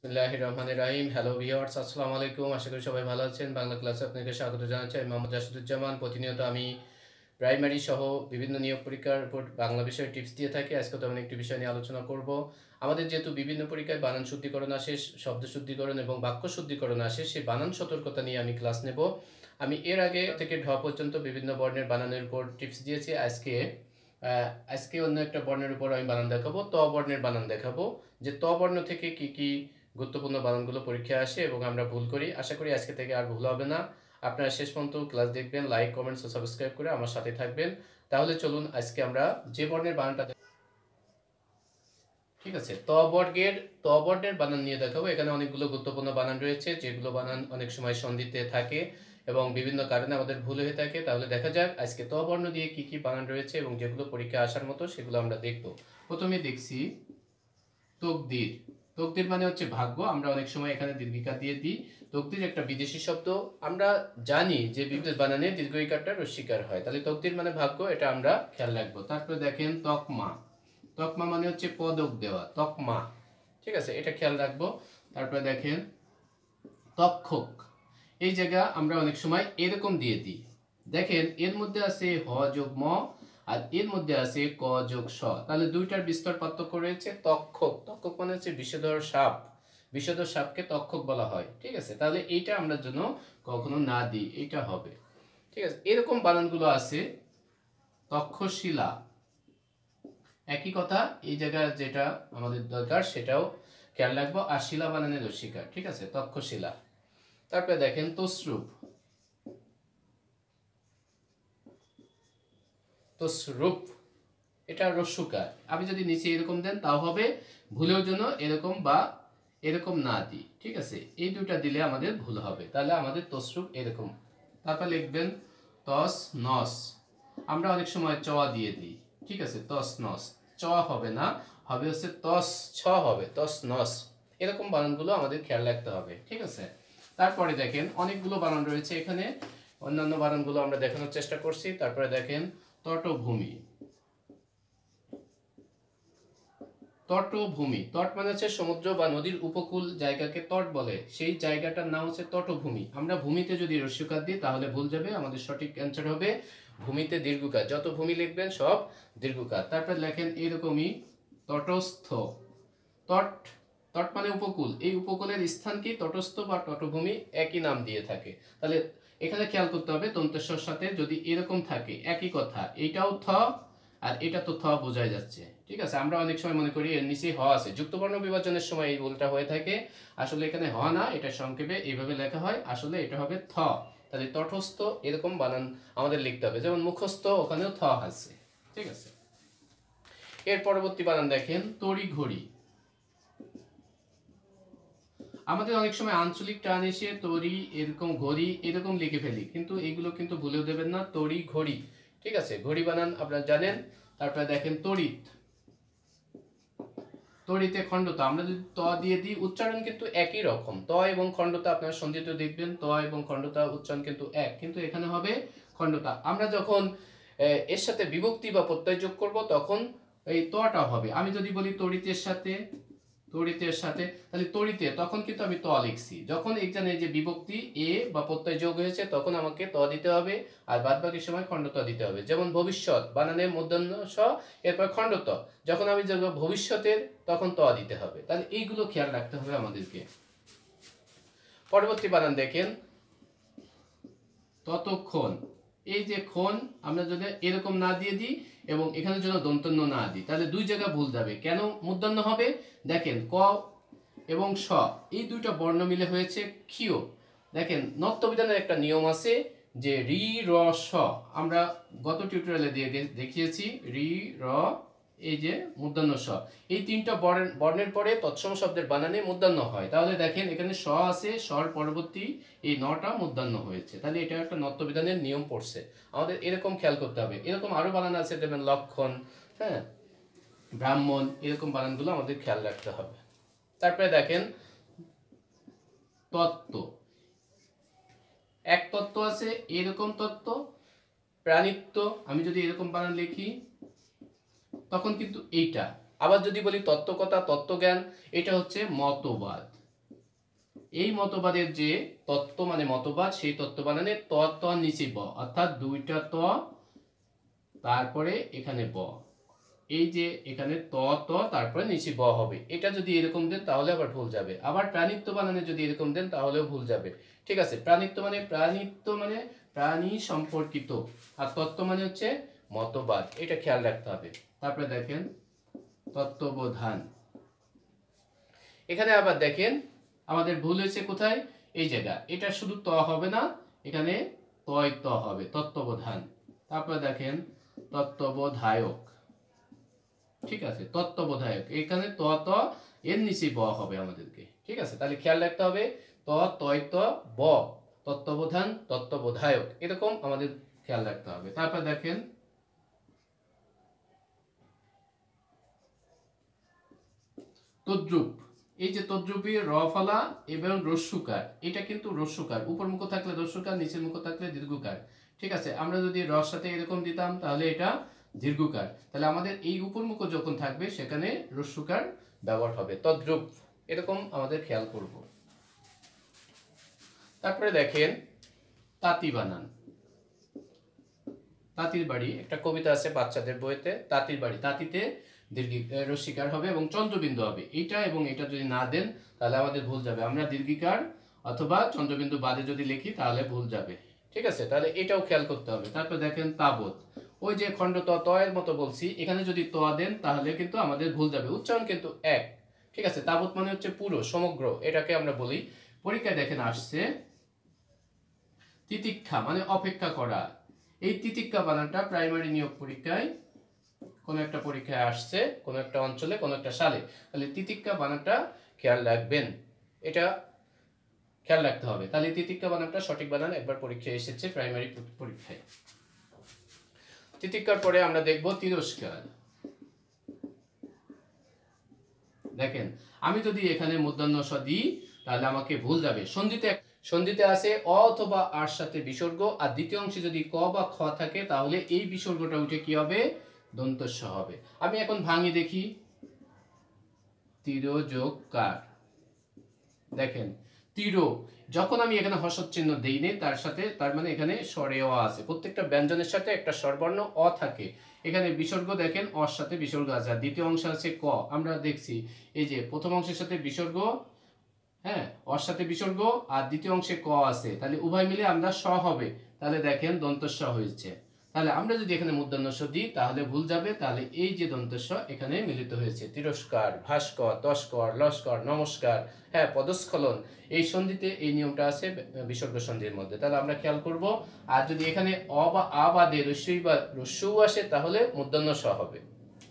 বিসমিল্লাহির রহমানির রহিম। Hello viewers, আসসালামু আলাইকুম। আশা করি সবাই ভালো আছেন। বাংলা ক্লাসে আপনাকে স্বাগত জানাচ্ছি। আমি মোহাম্মদ রাশিদুজ্জামান। প্রতিনিয়ত আমি প্রাইমারি সহ বিভিন্ন নিয়োগ পরীক্ষার উপর বাংলা বিষয়ে টিপস দিয়ে থাকি। আজকে তেমন একটি বিষয় নিয়ে আলোচনা করব। আমাদের যেহেতু বিভিন্ন পরীক্ষায় বানান শুদ্ধিকরণ আসে, শব্দ শুদ্ধিকরণ এবং বাক্য শুদ্ধিকরণ আসে, সেই বানান সতর্কতা নিয়ে আমি ক্লাস নেব। আমি এর আগে থেকে ঢ পর্যন্ত বিভিন্ন বর্ণের বানানের উপর টিপস দিয়েছি। আজকে অন্য একটা বর্ণের উপর আমি বানান দেখাবো। ত বর্ণের বানান দেখাবো, যে ত বর্ণ থেকে কি কি গুরুত্বপূর্ণ বানানগুলো পরীক্ষায় আসে এবং আমরা ভুল করি। আশা করি আজকে থেকে আর ভুল হবে না। আপনারা শেষ পর্যন্ত ক্লাস দেখবেন, লাইক কমেন্টস ও সাবস্ক্রাইব করে আমার সাথে থাকবেন। তাহলে চলুন আজকে আমরা যে বর্ণের বানানটা ঠিক আছে, ত বর্ণের বানান নিয়ে দেখাবো। এখানে অনেকগুলো গুরুত্বপূর্ণ বানান রয়েছে, যেগুলো বানান অনেক সময় সন্ধিতে থাকে এবং বিভিন্ন কারণে আমাদের ভুল হয়ে থাকে। তাহলে দেখা যাক আজকে ত বর্ণ দিয়ে কি কি বানান রয়েছে এবং যেগুলো পরীক্ষায় আসার মতো সেগুলো আমরা দেখব। প্রথমে দেখছি তকদির। তকদির মানে হচ্ছে ভাগ্য। আমরা অনেক সময় এখানে দীর্ঘিকার দিয়ে দিই। তকদির একটা বিদেশি শব্দ। আমরা জানি যে বিভিন্ন বানানে দীর্ঘ ইকারটা রস্বীকার হয়, তাহলে তকদির মানে ভাগ্য, এটা আমরা খেয়াল রাখবো। তারপরে দেখেন তকমা। তকমা মানে হচ্ছে পদক দেওয়া, তকমা। ঠিক আছে, এটা খেয়াল রাখবো। তারপরে দেখেন তক্ষক। এই জায়গা আমরা অনেক সময় এরকম দিয়ে দিই। দেখেন এর মধ্যে আছে হ যোগ ম, আর এর মধ্যে আছে ক যোগ স, তাহলে দুইটার বিস্তর পার্থক্য রয়েছে। তক্ষক, তক্ষক মানে হচ্ছে বিষধর সাপ। বিষধর সাপকে তক্ষক বলা হয়। ঠিক আছে, তাহলে এইটা আমরা যেন কখনো না দিই, এইটা হবে। ঠিক আছে, এরকম বানানগুলো আছে। তক্ষশিলা, একই কথা। এই জায়গায় যেটা আমাদের দরকার সেটাও খেয়াল রাখবো। আর শিলা বানানের রস্বীকার। ঠিক আছে, তক্ষশিলা। তারপরে দেখেন তসরূপ। তসরূপ, এটা রস্যকার। আপনি যদি নিচে এরকম দেন তাও হবে, ভুলেও যেন এরকম বা এরকম না দিই। ঠিক আছে, এই দুটা দিলে আমাদের ভুল হবে, তাহলে আমাদের তসরূপ এরকম। তারপর লিখবেন তস নস। আমরা অনেক সময় চ দিয়ে দিই। ঠিক আছে, তস নস, চ হবে না, হবে হচ্ছে তস ছ, হবে তস নস। এরকম বানানগুলো আমাদের খেয়াল রাখতে হবে। ঠিক আছে, তারপরে দেখেন অনেকগুলো বানান রয়েছে এখানে। অন্যান্য বানানগুলো আমরা দেখানোর চেষ্টা করছি। তারপরে দেখেন তটভূমি। তটভূমি, তট মানে হচ্ছে সমুদ্র বা নদীর উপকূল জায়গাকে তট বলে, সেই জায়গাটার নাম হচ্ছে তটভূমি। আমরা ভূমিতে যদি রস্যকার দিই তাহলে ভুল যাবে। আমাদের সঠিক অ্যান্সার হবে ভূমিতে দীর্ঘকার। যত ভূমি লিখবেন সব দীর্ঘকার। তারপর লেখেন এরকমই তটস্থ। তট, তট মানে উপকূল, এই উপকূলের স্থান কি তটস্থ বা তটভূমি একই নাম দিয়ে থাকে। তাহলে এখানে খেয়াল করতে হবে দন্তেশ্বর সাথে যদি এরকম থাকে একই কথা। এইটাও থ আর এটা তো থ বোঝাই যাচ্ছে। ঠিক আছে, আমরা অনেক সময় মনে করি এর নিচে হ আছে। যুক্তবর্ণ বিভাজনের সময় এই ভুলটা হয়ে থাকে। আসলে এখানে হ না, এটা সংক্ষেপে এইভাবে লেখা হয়, আসলে এটা হবে থ। তাহলে তটস্থ এরকম বানান আমাদের লিখতে হবে। যেমন মুখস্থ, ওখানেও থ আছে। ঠিক আছে, এর পরবর্তী বানান দেখেন তড়িঘড়ি। আমাদের অনেক সময় আঞ্চলিক টান এসে তরি এরকম ঘড়ি এরকম লিখে ফেলি, কিন্তু এগুলো কিন্তু ভুলেও দেবেন না, তরি ঘড়ি। ঠিক আছে, ঘড়ি বানান আপনারা জানেন। তারপরে দেখেন তড়িৎ। তড়িতে খণ্ডতা, আমরা যদি ত দিয়ে দিই উচ্চারণ কিন্তু একই রকম। ত এবং খণ্ডতা আপনারা সন্ধিত দেখবেন, ত এবং খণ্ডতা উচ্চারণ কিন্তু এক, কিন্তু এখানে হবে খণ্ডতা। আমরা যখন এর সাথে বিভক্তি বা প্রত্যয় যোগ করব তখন এই তটা হবে। আমি যদি বলি তড়িতের সাথে, তড়িতের সাথে, তাহলে তড়িতে, তখন কিন্তু আমি ত লিখছি। যখন এখানে যে বিভক্তি এ বা প্রত্যয় যোগ হয়েছে তখন আমাকে ত দিতে হবে, আর বাদ বাকি সময় খণ্ডত দিতে হবে। যেমন ভবিষ্যৎ বানানে মূর্ধন্য স, এরপর খণ্ডত। যখন আমি যাব ভবিষ্যতের তখন ত দিতে হবে। তাহলে এইগুলো খেয়াল রাখতে হবে আমাদেরকে। পরবর্তী বানান দেখেন ততক্ষণ। এই যে ক্ষণ আমরা যদি এরকম না দিয়ে দিই এবং এখানে যেন দন্তন্য না দিই, তাহলে দুই জায়গা ভুল যাবে। কেন মূর্ধন্য হবে? দেখেন ক এবং স, এই দুইটা বর্ণ মিলে হয়েছে ক্ষিয়। দেখেন নত্যবিধানের একটা নিয়ম আছে যে রি র স, আমরা গত টিউটোরিয়ালে দিয়ে দেখিয়েছি। রি র, এই যে মূর্ধন্য স, এই তিনটা বর্ণের পরে তৎসম শব্দের বানানে মূর্ধন্য হয়। তাহলে দেখেন এখানে স আছে, স্বর পরবর্তী এই নটা মূর্ধন্য হয়েছে। তাহলে এটা একটা নত্যবিধানের নিয়ম পড়ছে, আমাদের এরকম খেয়াল করতে হবে। এরকম আরো বানান আছে, যেমন লক্ষণ, হ্যাঁ, ব্রাহ্মণ, এরকম বানানগুলো আমাদের খেয়াল রাখতে হবে। তারপরে দেখেন তত্ত্ব। এক তত্ত্ব আছে, এরকম তত্ত্ব, প্রাণিত্ব। আমি যদি এরকম বানান লিখি তখন কিন্তু এইটা। আবার যদি বলি তত্ত্বকথা, তত্ত্বজ্ঞান, এটা হচ্ছে মতবাদ। এই মতবাদের যে তত্ত্ব মানে মতবাদ, সেই তত্ত্ব বানানে ত ত নিচে ব, অর্থাৎ দুইটা ত তারপরে এখানে ব, এই যে এখানে ত ত তারপরে নিচে ব হবে। এটা যদি এরকম দেন তাহলে আবার ভুল যাবে। আবার প্রাণিত্ব বানানে যদি এরকম দেন তাহলেও ভুল যাবে। ঠিক আছে, প্রাণিত্ব মানে প্রাণী সম্পর্কিত, আর তত্ত্ব মানে হচ্ছে মতবাদ, এটা খেয়াল রাখতে হবে। তারপরে দেখেন তত্ত্ববোধান। এখানে আবার দেখেন আমাদের ভুল হয়েছে কোথায়, এই জায়গা, এটা শুধু ত হবে না, এখানে তয় ত হবে, তত্ত্ববোধান। তারপরে দেখেন তত্ত্ববোধায়ক। ঠিক আছে, তত্ত্ববোধায়ক, এখানে ত ত এর নিচে ব হবে আমাদেরকে। ঠিক আছে, তাহলে খেয়াল রাখতে হবে ত তয় ত ব, তত্ত্ববোধান, তত্ত্ববোধায়ক, এরকম আমাদের খেয়াল রাখতে হবে। তারপর দেখেন তদ্রূপ। এই যে তদ্রূপী র ফলা এবং রস্যুকার, এটা কিন্তু রস্যুকার, উপর মুখ থাকলে রস্যুকার, নিচের মুখ থাকলে দীর্ঘকার। ঠিক আছে, আমরা যদি রর সাথে এরকম দিতাম তাহলে এটা দীর্ঘকার, তাহলে আমাদের এই উপর মুখ যখন থাকবে সেখানে রস্যুকার ব্যবহার হবে, তদ্রূপ, এরকম আমাদের খেয়াল করব। তারপরে দেখেন তাঁতি বানান। তাঁতির বাড়ি, একটা কবিতা আছে বাচ্চাদের বইতে, তাঁতির বাড়ি, তাঁতিতে রস্যিকার হবে এবং চন্দ্রবিন্দু হবে, এটা এবং এটা যদি না দেন তাহলে আমাদের ভুল যাবে। আমরা দীর্ঘিকার অথবা চন্দ্রবিন্দু বাদে যদি লিখি তাহলে ভুল যাবে। ঠিক আছে, তাহলে এটাও খেয়াল করতে হবে। তারপর দেখেন তাবৎ, ওই যে খণ্ড ত ত এর মতো বলছি, এখানে যদি ত দেন তাহলে কিন্তু আমাদের ভুল যাবে, উচ্চারণ কিন্তু এক। ঠিক আছে, তাবৎ মানে হচ্ছে পুরো, সমগ্র, এটাকে আমরা বলি। পরীক্ষায় দেখেন আসছে তিতিক্ষা মানে অপেক্ষা করা। এই তিতিক্ষা বানানটা প্রাইমারি নিয়োগ পরীক্ষায় কোন একটা পরীক্ষায় আসছে, কোন একটা অঞ্চলে, কোন একটা সালে, তাহলে তিতিক্ষা বানানটা খেয়াল রাখবেন, এটা খেয়াল রাখতে হবে। তাহলে তিতিক্ষা বানানটা সঠিক বানান একবার পরীক্ষায় এসেছে প্রাইমারি পরীক্ষায়। তিতিক্ষার পরে আমরা দেখব তিরস্কার। দেখেন আমি যদি এখানে মূর্ধন্য ষ দিই তাহলে আমাকে ভুল যাবে। সন্ধিতে আছে অ অথবা আর সাথে বিসর্গ, আর দ্বিতীয় অংশে যদি ক বা খ থাকে তাহলে এই বিসর্গটা উঠে কি হবে, দন্ত স হবে। আমি এখন ভাঙি দেখি, তির যোগ কার। দেখেন তির, যখন আমি এখানে হর্ষত চিহ্ন দেই নি তার সাথে, তার মানে এখানে স্বরে অ আছে, প্রত্যেকটা ব্যঞ্জনের সাথে একটা স্বরবর্ণ অ থাকে। এখানে বিসর্গ দেখেন অর সাথে বিসর্গ আছে, আর দ্বিতীয় অংশ আছে ক। আমরা দেখছি এই যে প্রথম অংশের সাথে বিসর্গ, হ্যাঁ, অর সাথে বিসর্গ, আর দ্বিতীয় অংশে ক আছে, তাহলে উভয় মিলে আমরা স হবে, তাহলে দেখেন দন্ত স হয়েছে। তাহলে আমরা যদি এখানে মূর্ধন্য ষ দিই তাহলে ভুল যাবে, তাহলে এই যে দন্ত স এখানে মিলিত হয়েছে, তিরস্কার, ভাস্কর, তস্কর, লস্কর, নমস্কার, হ্যাঁ, পদস্খলন, এই সন্ধিতে এই নিয়মটা আছে বিসর্গ সন্ধির মধ্যে, তাহলে আমরা খেয়াল করব। আর যদি এখানে অ বা আ বাদে রস্যই বা রস্যু আসে তাহলে মূর্ধন্য স হবে।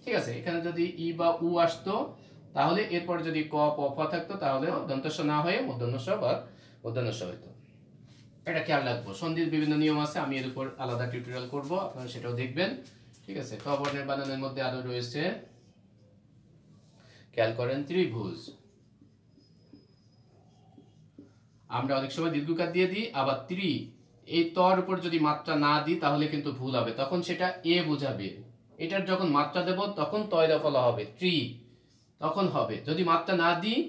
ঠিক আছে, এখানে যদি ই বা উ আসতো তাহলে এরপর যদি ক প ফ থাকতো তাহলে দন্তস্ব না হয়ে মূর্ধন্য স বা মূর্ধন্য স হইতো। এটা খেয়াল রাখবো। সন্ধির বিভিন্ন নিয়ম আছে, আমি এর উপর আলাদা টিউটোরিয়াল করব, আপনারা সেটাও দেখবেন। ঠিক আছে, ক বর্ণের বানানের মধ্যে আরো রয়েছে, খেয়াল করেন ত্রিভুজ। আমরা অনেক সময় দীর্ঘকার দিয়ে দিই, আবার এই তর উপর যদি মাত্রা না দিই তাহলে কিন্তু ভুল হবে, তখন সেটা এ বোঝাবে। এটার যখন মাত্রা দেব তখন তয়রা ফলা হবে, তখন হবে। যদি মাত্রা না দিই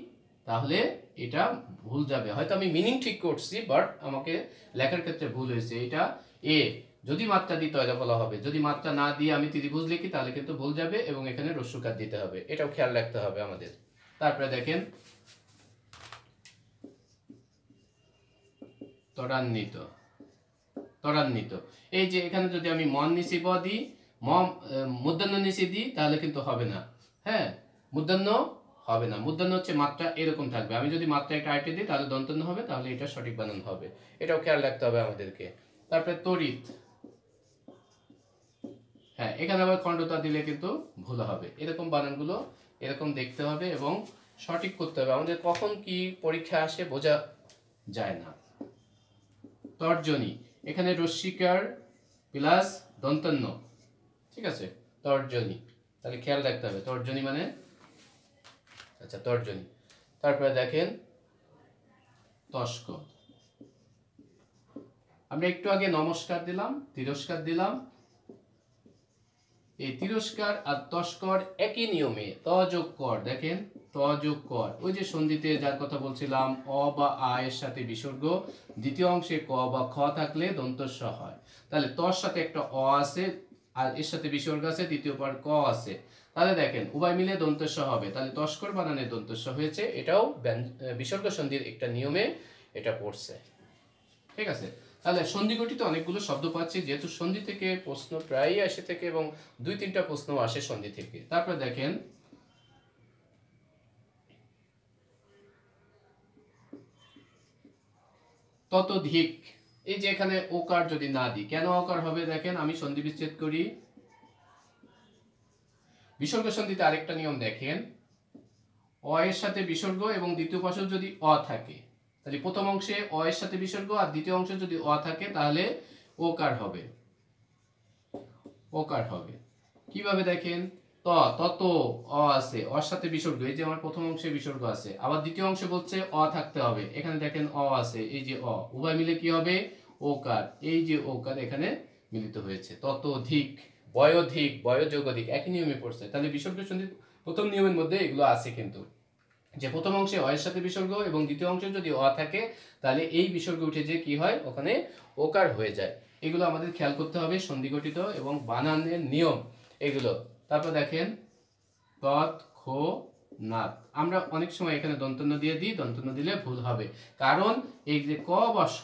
তাহলে এটা ভুল যাবে। হয়তো আমি মিনিং ঠিক করছি বাট আমাকে লেখার ক্ষেত্রে ভুল হয়েছে, এটা এ। যদি মাত্রা দিই তয়রা ফলা হবে, যদি মাত্রা না দিয়ে আমি ত্রিভুজ লিখি তাহলে কিন্তু ভুল যাবে এবং এখানে রস্যকার দিতে হবে, এটাও খেয়াল রাখতে হবে আমাদের। তারপরে দেখেন ত্বরান্বিত। ত্বরান্বিত, এই যে এখানে যদি আমি মন নিচে ব দিই, মূর্ধন্য নিচে দিই তাহলে কিন্তু হবে না, হ্যাঁ, মূর্ধন্য হবে না। মূর্ধন্য হচ্ছে মাত্রা এরকম থাকবে, আমি যদি মাত্রা একটা আইটে দিই তাহলে দন্তন্য হবে, তাহলে এটা সঠিক বানান হবে, এটাও খেয়াল রাখতে হবে আমাদেরকে। তারপরে তড়িৎ, হ্যাঁ, এখানে আবার খণ্ডতা দিলে কিন্তু ভুল হবে। এরকম বানানগুলো এরকম দেখতে হবে এবং সঠিক করতে হবে, আমাদের কখন কি পরীক্ষা আসে বোঝা যায় না। তর্জনী, এখানে রস্যিকার প্লাস দন্তন্য, ঠিক আছে, তর্জনী, তাহলে খেয়াল রাখতে হবে তর্জনী মানে, আচ্ছা তর্জনী। তারপরে দেখেন তস্কর, আমরা একটু আগে নমস্কার দিলাম, তিরস্কার দিলাম, এই তিরস্কার আর তস্কর একই নিয়মে, ত যোগ কর, দেখেন ত যোগ কর, ওই যে সন্ধিতে যার কথা বলছিলাম, অ বা আ এর সাথে বিসর্গ, দ্বিতীয় অংশে ক বা খ থাকলে দন্ত স হয়। তাহলে তর সাথে একটা অ আছে আর এর সাথে বিসর্গ আছে, তৃতীয় পার ক আছে। তাহলে দেখেন উভয় মিলে দন্ত স হবে, তাহলে তস্কর বানানে দন্ত স হয়েছে। এটাও বিসর্গ সন্ধির একটা নিয়মে এটা পড়ছে। ঠিক আছে, তাহলে সন্ধি গঠিত অনেকগুলো শব্দ পাচ্ছি, যেহেতু সন্ধি থেকে প্রশ্ন প্রায়ই আসে থেকে এবং 2-3টা প্রশ্ন আসে সন্ধি থেকে। তারপর দেখেন ততোধিক, এই যে এখানে ওকার যদি না দিই, কেন ওকার হবে দেখেন, আমি সন্ধি বিচ্ছেদ করি। বিসর্গ সন্ধিতে আরেকটা নিয়ম দেখেন, অ এর সাথে বিসর্গ এবং দ্বিতীয় পাশ যদি অ থাকে, তাহলে প্রথম অংশে অ এর সাথে বিসর্গ আর দ্বিতীয় অংশে যদি অ থাকে তাহলে ওকার হবে, ওকার হবে। কিভাবে দেখেন, তত অ আছে, অর সাথে বিসর্গ, এই যে আমার প্রথম অংশে বিসর্গ আছে, আবার দ্বিতীয় অংশে বলছে অ থাকতে হবে, এখানে দেখেন অ আছে, এই যে অ, উভয় মিলে কি হবে ওকার, এই যে ওকার এখানে মিলিত হয়েছে। ততোধিক, বয়োধিক, বয়োযোগধিক একই নিয়মে পড়ছে। তাহলে বিসর্গ সন্ধি প্রথম নিয়মের মধ্যে এগুলো আছে কিন্তু, যে প্রথম অংশে অ এর সাথে বিসর্গ এবং দ্বিতীয় অংশে যদি অ থাকে তাহলে এই বিসর্গ উঠে যে কি হয় ওখানে ওকার হয়ে যায়। এগুলো আমাদের খেয়াল করতে হবে, সন্ধি গঠিত এবং বানানের নিয়ম এগুলো। তারপর দেখেন তৎ খো নাত, আমরা অনেক সময় এখানে দন্তন্য দিয়ে দিই, দন্তন্য দিলে ভুল হবে, কারণ এই যে ক বা স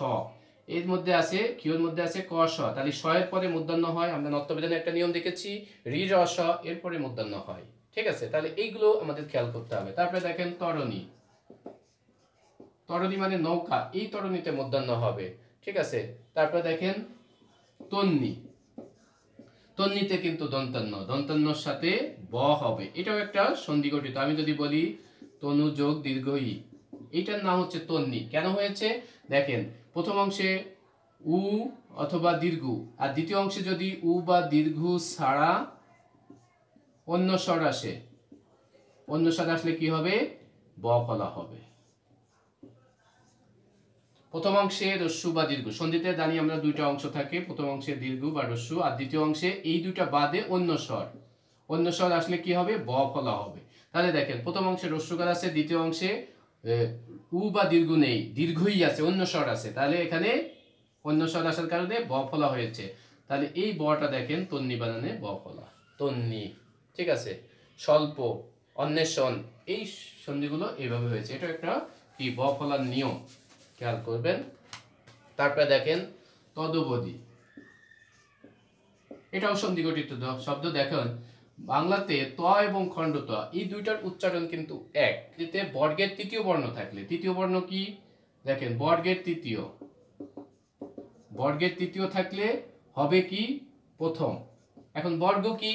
এর মধ্যে আছে, কিওর মধ্যে আছে ক স, তাহলে স এর পরে মূর্ধন্য হয়। আমরা নত্যবিধানে একটা নিয়ম দেখেছি, রি র স এর পরে মূর্ধন্য হয়। ঠিক আছে, তাহলে এইগুলো আমাদের খেয়াল করতে হবে। তারপরে দেখেন তরণী, তরণী মানে নৌকা, এই তরণীতে মূর্ধন্য হবে। ঠিক আছে, তারপরে দেখেন তন্নি, তন্নিতে কিন্তু দন্তান্ন, দন্তান্নর সাথে ব হবে, এটাও একটা সন্ধি গঠিত। আমি যদি বলি তনু যোগ দীর্ঘ ই, এইটার নাম হচ্ছে তন্নি। কেন হয়েছে দেখেন, প্রথম অংশে উ অথবা দীর্ঘ, আর দ্বিতীয় অংশে যদি উ বা দীর্ঘ ছাড়া অন্য স্বর আসে, অন্য স্বর আসলে কি হবে ব ফলা হবে। প্রথম অংশে রস্যু বা দীর্ঘ, সন্ধিতে জানি আমরা দুইটা অংশ থাকে, প্রথম অংশে দীর্ঘ বা রস্যু, আর দ্বিতীয় অংশে এই দুইটা বাদে অন্য স্বর, অন্য স্বর আসলে কি হবে ব ফলা হবে। তাহলে দেখেন প্রথম অংশে রস্যুকার আছে, দ্বিতীয় অংশে উ বা দীর্ঘ নেই, দীর্ঘই আছে, অন্য স্বর আছে, তাহলে এখানে অন্য স্বর আসার কারণে ব ফলা হয়েছে। তাহলে এই বটা দেখেন তন্নি বানানে ব ফলা, তন্নি। ঠিক আছে, স্বল্প, অন্বেষণ, এই সন্ধিগুলো এইভাবে হয়েছে, এটা একটা কি ব ফলার নিয়ম, খেয়াল করবেন। তারপরে দেখেন তদবধি, এটাও সন্ধি গঠিত শব্দ। দেখেন বাংলাতে ত এবং খণ্ডত এই দুইটার উচ্চারণ কিন্তু এক, এতে বর্গের তৃতীয় বর্ণ থাকলে, তৃতীয় বর্ণ কি দেখেন বর্গের তৃতীয়, বর্গের তৃতীয় থাকলে হবে কি প্রথম। এখন বর্গ কি,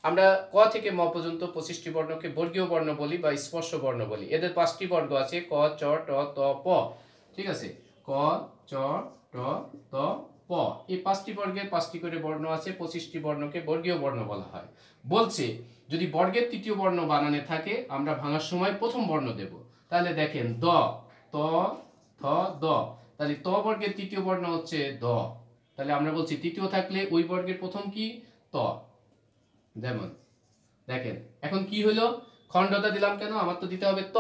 আমরা ক থেকে ম পর্যন্ত 25টি বর্ণকে বর্গীয় বর্ণ বলি বা স্পর্শ বর্ণ বলি। এদের 5টি বর্গ আছে, ক চ ট ত প। ঠিক আছে, ক চ ট ত প, এই 5টি বর্গের 5টি করে বর্ণ আছে, 25টি বর্ণকে বর্গীয় বর্ণ বলা হয়। বলছে যদি বর্গের তৃতীয় বর্ণ বানানে থাকে আমরা ভাঙার সময় প্রথম বর্ণ দেব। তাহলে দেখেন দ, ত, থ, দ, তাহলে ত বর্গের তৃতীয় বর্ণ হচ্ছে দ, তাহলে আমরা বলছি তৃতীয় থাকলে ওই বর্গের প্রথম কি ত। যেমন দেখেন এখন কি হলো, খণ্ডতা দিলাম কেন, আমার তো দিতে হবে ত।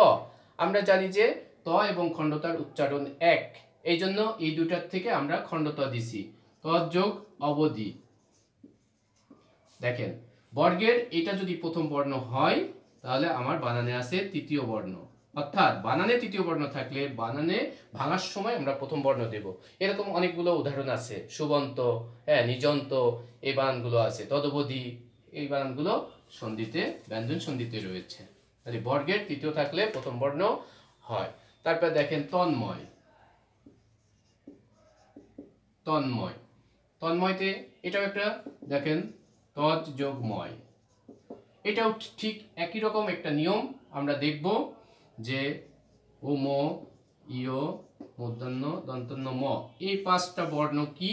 আমরা জানি যে ত এবং খণ্ডতার উচ্চারণ এক, এই জন্য এই দুটার থেকে আমরা খণ্ডতা দিছি, ত যোগ অবধি। দেখেন বর্গের এটা যদি প্রথম বর্ণ হয় তাহলে আমার বানানে আছে তৃতীয় বর্ণ, অর্থাৎ বানানে তৃতীয় বর্ণ থাকলে বানানে ভাঙার সময় আমরা প্রথম বর্ণ দেব। এরকম অনেকগুলো উদাহরণ আছে, সুবন্ত, হ্যাঁ নিজন্ত, এই বানানগুলো আছে, তদবধি, এই বানানগুলো সন্ধিতে ব্যঞ্জন সন্ধিতে রয়েছে। তাহলে বর্গের তৃতীয় থাকলে প্রথম বর্ণ হয়। তারপর দেখেন তন্ময়, তন্ময়, তন্ময়তে এটাও একটা দেখেন তৎ যোগ ময়, এটাও ঠিক একই রকম একটা নিয়ম। আমরা দেখব যে ও ম ইয় মূর্ধন্য দন্তন্য ম, এই 5টা বর্ণ কি,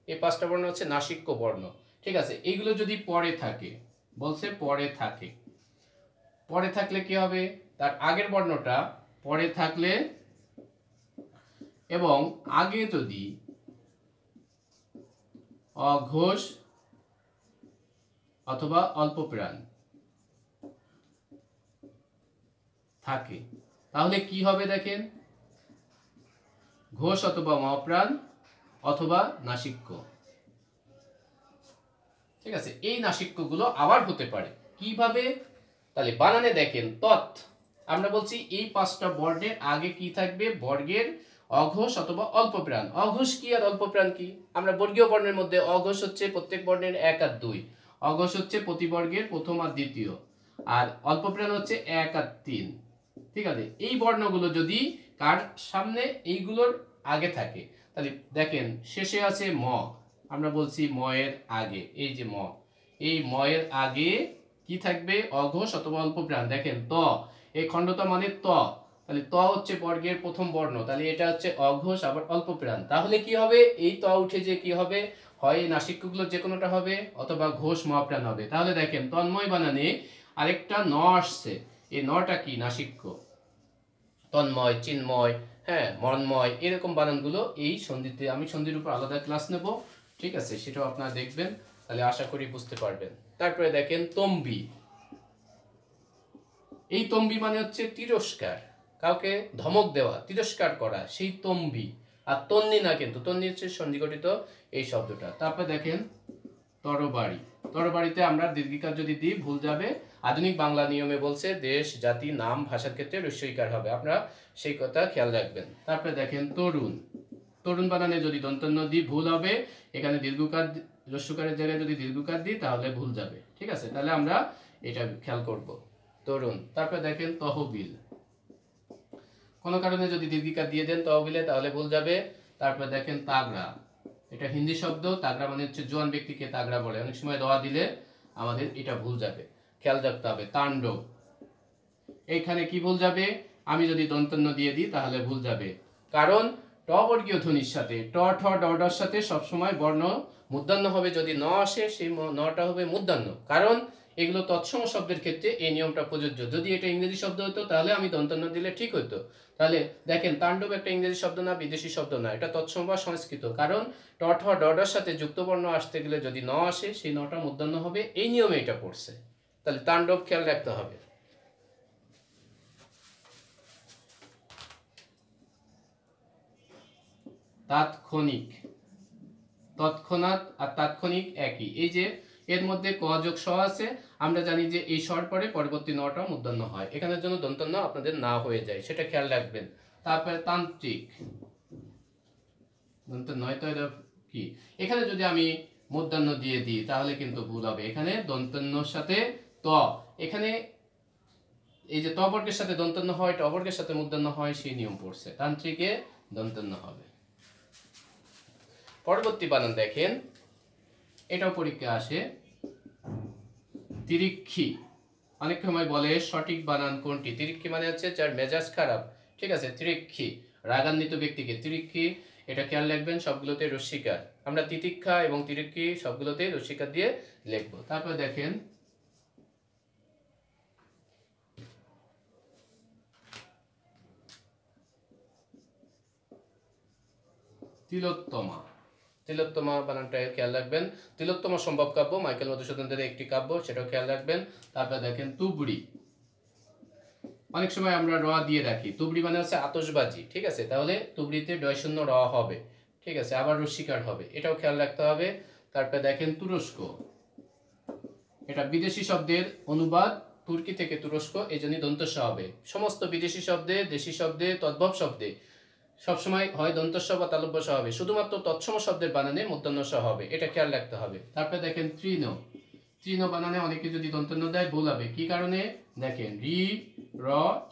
এই 5টা বর্ণ হচ্ছে নাসিক্য বর্ণ। ঠিক আছে, এইগুলো যদি পরে থাকে, বলছে পরে থাকে, পরে থাকলে কি হবে, তার আগের বর্ণটা পরে থাকলে এবং আগে যদি অঘোষ অথবা অল্প প্রাণ, থাকে, তাহলে কি হবে দেখেন, ঘোষ অথবা মপ্রাণ অথবা নাসিক্য। ঠিক আছে, এই নাসিক্যগুলো আবার হতে পারে কিভাবে, তাহলে বানানে দেখেন তৎ, আমরা বলছি এই 5টা বর্ণের আগে কি থাকবে, বর্গের অঘোষ অথবা অল্পপ্রাণ। অঘোষ কি আর অল্পপ্রাণ কি, আমরা বর্গীয় বর্ণের মধ্যে অঘোষ হচ্ছে প্রত্যেক বর্ণের 1 আর 2, অঘোষ হচ্ছে প্রতি বর্গের প্রথম আর দ্বিতীয়, আর অল্পপ্রাণ হচ্ছে 1 আর 3। ঠিক আছে, এই বর্ণগুলো যদি কার সামনে এইগুলোর আগে থাকে, তাহলে দেখেন শেষে আছে ম, আমরা বলছি ম এর আগে, এই যে ম, এই ম এর আগে কি থাকবে, অঘোষ অথবা অল্পপ্রাণ। দেখেন ত, এই খণ্ডতা মানে ত, তাহলে ত হচ্ছে বর্গের প্রথম বর্ণ, তাহলে এটা হচ্ছে অঘোষ আবার অল্পপ্রাণ। তাহলে কি হবে, এই ত উঠে যে কি হবে, হয় এই নাসিক্যগুলো যে কোনোটা হবে অথবা ঘোষ মহাপ্রাণ হবে। তাহলে দেখেন তন্ময় বানানে আরেকটা ন আসছে, এই নটা কি, নাসিক্য। তন্ময়, চিন্ময়, হ্যাঁ, মন্ময়, এরকম বানানগুলো এই সন্ধিতে, আমি সন্ধির উপর আলাদা ক্লাস নেব, ঠিক আছে, সেটাও আপনারা দেখবেন, তাহলে আশা করি বুঝতে পারবেন। তারপরে দেখেন তম্বি, এই তম্বি মানে হচ্ছে তিরস্কার, কাউকে ধমক দেওয়া, তিরস্কার করা, সেই তম্বি। আর তন্নি না, কিন্তু তন্নি হচ্ছে সন্ধিগঠিত এই শব্দটা। তারপরে দেখেন তরবারি, তরবারিতে আমরা দীর্ঘিকার যদি দিই ভুল যাবে, আধুনিক বাংলা নিয়মে বলছে দেশ, জাতি, নাম, ভাষার ক্ষেত্রে রস্যইকার হবে, আপনারা সেই কথা খেয়াল রাখবেন। তারপরে দেখেন তরুণ, তরুণ বানানে যদি দন্তন্য দিই ভুল হবে, এখানে দীর্ঘকার, রস্যকারের জায়গায় যদি দীর্ঘকার দিই তাহলে ভুল যাবে। ঠিক আছে, তাহলে আমরা এটা খেয়াল করব, তরুণ। তারপরে দেখেন তহবিল, কোনো কারণে যদি দীর্ঘিকার দিয়ে দেন তহবিলে তাহলে ভুল যাবে। তারপরে দেখেন তাগড়া, এটা হিন্দি শব্দ, তাগড়া মানে হচ্ছে জোয়ান ব্যক্তিকে তাগড়া বলে, অনেক সময় দোয়া দিলে আমাদের এটা ভুল যাবে, খেয়াল রাখতে হবে। তাণ্ডব, এইখানে কি ভুল যাবে, আমি যদি দন্তন্য দিয়ে দিই তাহলে ভুল যাবে, কারণ ট বর্গীয় ধ্বনির সাথে ট ঠ ড ডর সাথে সবসময় বর্ণ মূর্ধন্য হবে, যদি ন আসে সেই নটা হবে মূর্ধন্য, কারণ এগুলো তৎসম শব্দের ক্ষেত্রে এই নিয়মটা প্রযোজ্য। যদি এটা ইংরেজি শব্দ হতো তাহলে আমি দন্তন্য দিলে ঠিক হতো। তাহলে দেখেন তাণ্ডব একটা ইংরেজি শব্দ না, বিদেশি শব্দ না, এটা তৎসম বা সংস্কৃত, কারণ ট ঠ ড ডর সাথে যুক্ত বর্ণ আসতে গেলে যদি ন আসে সেই নটা মূর্ধন্য হবে, এই নিয়মে এটা পড়ছে, তাহলে তাণ্ডব খেয়াল রাখতে হবে। তাৎক্ষণিক, তৎক্ষণাৎ আর তাৎক্ষণিক একই, এই যে এর মধ্যে ক যোগ স আছে, আমরা জানি যে এই স্বর পরে পরবর্তী নটা মূর্ধন্য হয়, এখানের জন্য দন্তন্য আপনাদের না হয়ে যায়, সেটা খেয়াল রাখবেন। তারপরে তান্ত্রিক, দন্তন্য তো এটা কি, এখানে যদি আমি মূর্ধন্য দিয়ে দিই তাহলে কিন্তু ভুল হবে, এখানে দন্তন্যর সাথে ত, এখানে এই যে ত বর্গের সাথে দন্তন্য হয়, ট বর্গের সাথে মূর্ধন্য হয়, সেই নিয়ম পড়ছে, তান্ত্রিকে দন্তন্য হবে। পরবর্তী বানান দেখেন, এটাও পরীক্ষা আসে, তিরিক্ষি, অনেক সময় বলে সঠিক বানান কোনটি, তিরিক্ষি মানে হচ্ছে যার মেজাজ খারাপ, ঠিক আছে, তিরিক্ষি, রাগান্বিত ব্যক্তিকে তিরিক্ষি, এটা খেয়াল রাখবেন, সবগুলোতে রস্যিকার, আমরা তিতিক্ষা এবং তিরিক্ষি সবগুলোতে রস্যিকার দিয়ে লিখবো। তারপরে দেখেন তিলোত্তমা, তিলোত্তমা বানানটা খেয়াল রাখবেন, তিলোত্তমা সম্ভব কাব্য, মাইকেল মধুসূদনের একটি কাব্য, সেটাও খেয়াল রাখবেন। তারপরে দেখেন তুবড়ি, অনেক সময় আমরা র দিয়ে রাখি, তুবড়ি মানে হচ্ছে আতশবাজি, ঠিক আছে, তাহলে তুবড়িতে ডয় শূন্য র হবে, ঠিক আছে, আবার রস্যিকার হবে, এটাও খেয়াল রাখতে হবে। তারপরে দেখেন তুরস্ক, এটা বিদেশি শব্দের অনুবাদ, তুর্কি থেকে তুরস্ক, এই জন্য দন্তস্ব হবে, সমস্ত বিদেশি শব্দে, দেশি শব্দে, তদ্ভব শব্দে সবসময় হয় দন্তস্ব বা তালব্য হবে, শুধুমাত্র তৎসম শব্দের বানানে মূর্ধন্য স হবে, এটা খেয়াল রাখতে হবে। তারপরে দেখেন তৃণ, তৃণ বানানে অনেকে যদি দন্তন্য দেয় ভুল হবে, কি কারণে, দেখেন রি, র,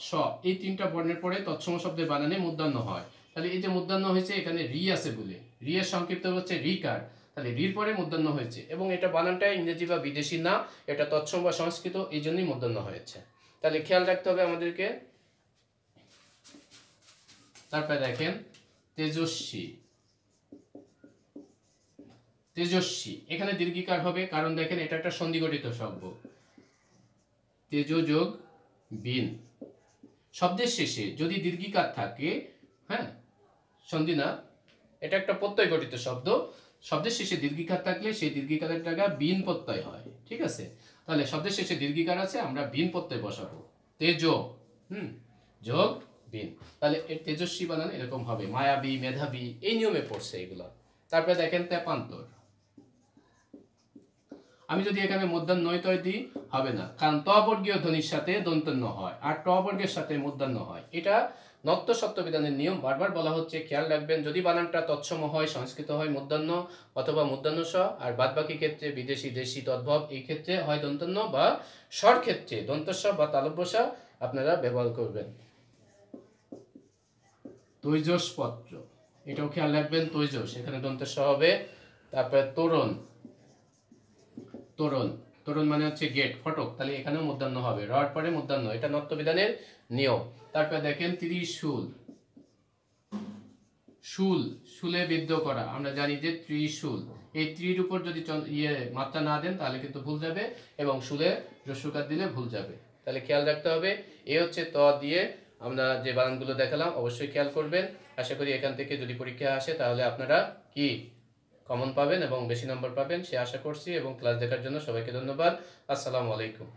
স, এই তিনটা বর্ণের পরে তৎসম শব্দের বানানে মূর্ধন্য হয়, তাহলে এই যে মূর্ধন্য হয়েছে এখানে রি আছে বলে, রি এর সংক্ষিপ্ত হচ্ছে রিকার, তাহলে রির পরে মূর্ধন্য হয়েছে, এবং এটা বানানটা ইংরেজি বা বিদেশি না, এটা তৎসম বা সংস্কৃত, এই জন্যই মূর্ধন্য হয়েছে, তাহলে খেয়াল রাখতে হবে আমাদেরকে। তারপরে দেখেন তেজস্বী, তেজস্বী, এখানে দীর্ঘিকার হবে, কারণ দেখেন এটা একটা সন্ধিগঠিত শব্দ, তেজ যোগ বিন, শব্দের শেষে যদি দীর্ঘিকার থাকে, হ্যাঁ সন্ধি না, এটা একটা প্রত্যয় গঠিত শব্দ, শব্দের শেষে দীর্ঘিকার থাকলে সেই দীর্ঘিকারের জায়গা বিন প্রত্যয় হয়, ঠিক আছে, তাহলে শব্দের শেষে দীর্ঘিকার আছে, আমরা বিন প্রত্যয় বসাবো, তেজ, যোগ বিন। তাহলে এর তেজস্বী বানান এরকম হবে, মায়াবী, মেধাবী, এই নিয়মে পড়ছে এগুলো। তারপরে দেখেন তেপান্তর। আমি যদি এখানে মূর্ধন্য তয় দিই হবে না, কারণ ত বর্গীয় ধ্বনির সাথে দন্তন্য হয় আর ট বর্গের সাথে মূর্ধন্য হয়। এটা নত্য সত্য বিধানের নিয়ম, বারবার বলা হচ্ছে, খেয়াল রাখবেন। যদি বানানটা তৎসম হয়, সংস্কৃত হয় মূর্ধন্য অথবা মূর্ধন্য স, আর বাদবাকি ক্ষেত্রে বিদেশি, দেশি, তদ্ভব, এই ক্ষেত্রে হয় দন্তন্য, বা স্বর ক্ষেত্রে দন্তস্ব বা তালব্য আপনারা ব্যবহার করবেন। তৈজস পত্র, এটাও খেয়াল রাখবেন, তৈজস এখানে দন্তস্ব হবে। তারপরে তোরণ, তোরণ, তোরণ মানে হচ্ছে গেট, ফটক, তাহলে এখানেও মূর্ধন্য হবে, রড পরে মূর্ধন্য, এটা নত্যবিধানের নিয়ম। তারপরে দেখেন ত্রিশূল, শুল, শুলে বিদ্ধ করা, আমরা জানি যে ত্রিশূল, এই ত্রির উপর যদি মাত্রা না দেন তাহলে কিন্তু ভুল যাবে, এবং শুলে রস্যকার দিলে ভুল যাবে। তাহলে খেয়াল রাখতে হবে। এ হচ্ছে ত দিয়ে আমরা যে বানানগুলো দেখালাম, অবশ্যই খেয়াল করবেন। আশা করি এখান থেকে যদি পরীক্ষা আসে তাহলে আপনারা কি কমন পাবেন এবং বেশি নম্বর পাবেন সে আশা করছি। এবং ক্লাস দেখার জন্য সবাইকে ধন্যবাদ। আসসালামু আলাইকুম।